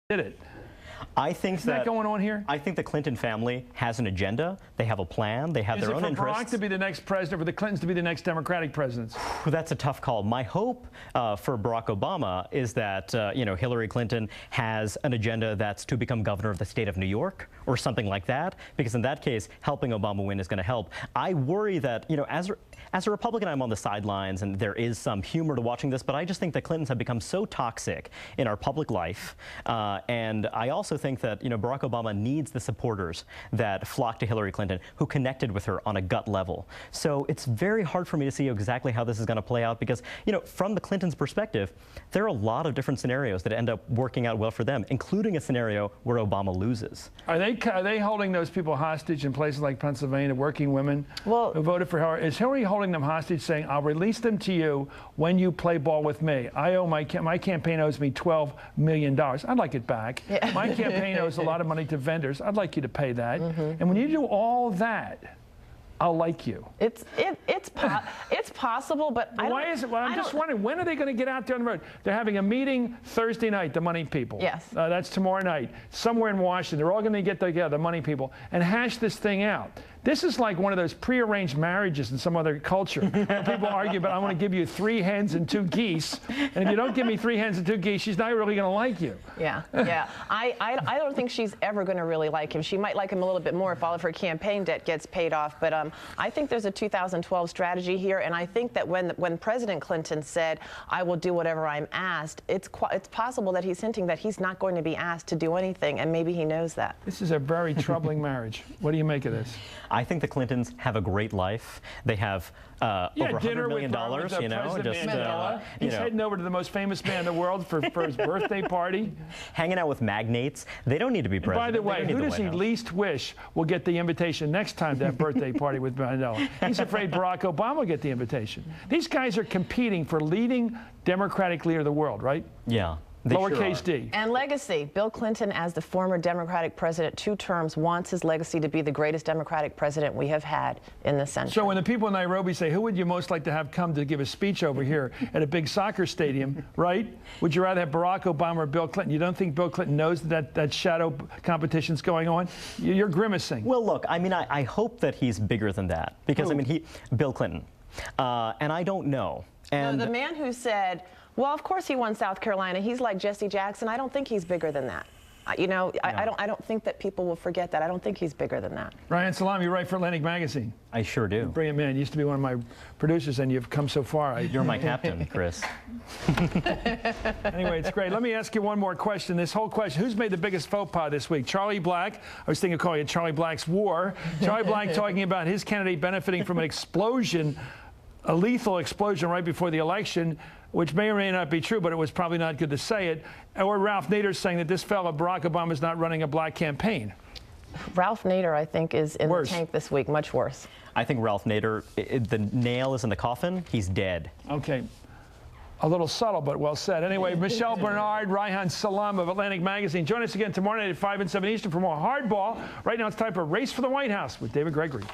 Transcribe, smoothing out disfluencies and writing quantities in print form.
did it. I think Isn't that going on here? I think the Clinton family has an agenda. They have a plan. They have their own interests. Is it for Barack to be the next president, or for the Clintons to be the next Democratic presidents? That's a tough call. My hope for Barack Obama is that Hillary Clinton has an agenda that's to become governor of the state of New York or something like that, because in that case, helping Obama win is going to help. I worry that, as a Republican, I'm on the sidelines, and there is some humor to watching this, but I just think the Clintons have become so toxic in our public life, and I also think that Barack Obama needs the supporters that flock to Hillary Clinton, who connected with her on a gut level. So it's very hard for me to see exactly how this is going to play out, because from the Clintons' perspective, there are a lot of different scenarios that end up working out well for them, including a scenario where Obama loses. Are they holding those people hostage in places like Pennsylvania, working women who voted for Hillary? Is Hillary holding them hostage, saying, "I'll release them to you when you play ball with me. I owe my campaign owes me $12 million. I'd like it back. Yeah. My campaign owes a lot of money to vendors. I'd like you to pay that." And when you do all that, I'll like you. It's possible, but why is it? Well, I'm just wondering, when are they going to get out there on the road? They're having a meeting Thursday night, the money people. Yes. That's tomorrow night, somewhere in Washington. They're all going to get together, the money people, and hash this thing out. This is like one of those prearranged marriages in some other culture where people argue about, I want to give you 3 hens and 2 geese, and if you don't give me 3 hens and 2 geese, she's not really going to like you. Yeah, yeah. I don't think she's ever going to really like him. She might like him a little bit more if all of her campaign debt gets paid off, but I think there's a 2012 strategy here, and I think that when President Clinton said, "I will do whatever I'm asked," it's possible that he's hinting that he's not going to be asked to do anything, and maybe he knows that. This is a very troubling marriage. What do you make of this? I think the Clintons have a great life. They have over $100 million, He's heading over to the most famous man in the world for his birthday party. Hanging out with magnates. They don't need to be president. By the way, who does he least wish will get the invitation next time to that birthday party with Mandela? He's afraid Barack Obama will get the invitation. These guys are competing for leading Democratic leader of the world, right? Yeah. Lowercase d. And legacy. Bill Clinton, as the former Democratic president, 2 terms, wants his legacy to be the greatest Democratic president we have had in this century. So when the people in Nairobi say, who would you most like to have come to give a speech over here at a big soccer stadium, right? Would you rather have Barack Obama or Bill Clinton? You don't think Bill Clinton knows that shadow competition's going on? You're grimacing. Well, look, I mean, I hope that he's bigger than that. Because, I mean, Bill Clinton. And I don't know. And no, the man who said, well, of course he won South Carolina. He's like Jesse Jackson. I don't think he's bigger than that. I don't think that people will forget that. I don't think he's bigger than that. Ryan Salam, you write for Atlantic Magazine. I sure do. Brilliant man. You used to be one of my producers, and you've come so far. You're my captain, Chris. Anyway, it's great. Let me ask you one more question. This whole question, who's made the biggest faux pas this week? Charlie Black. I was thinking of calling it Charlie Black's War. Charlie Black talking about his candidate benefiting from an explosion, a lethal explosion right before the election, which may or may not be true, but it was probably not good to say it. Or Ralph Nader saying that this fellow, Barack Obama, is not running a black campaign. Ralph Nader, I think, is in the tank this week, much worse. I think Ralph Nader, the nail is in the coffin. He's dead. Okay. A little subtle, but well said. Anyway, Michelle Bernard, Ryan Salam of Atlantic Magazine. Join us again tomorrow night at 5 and 7 Eastern for more Hardball. Right now it's time for Race for the White House with David Gregory.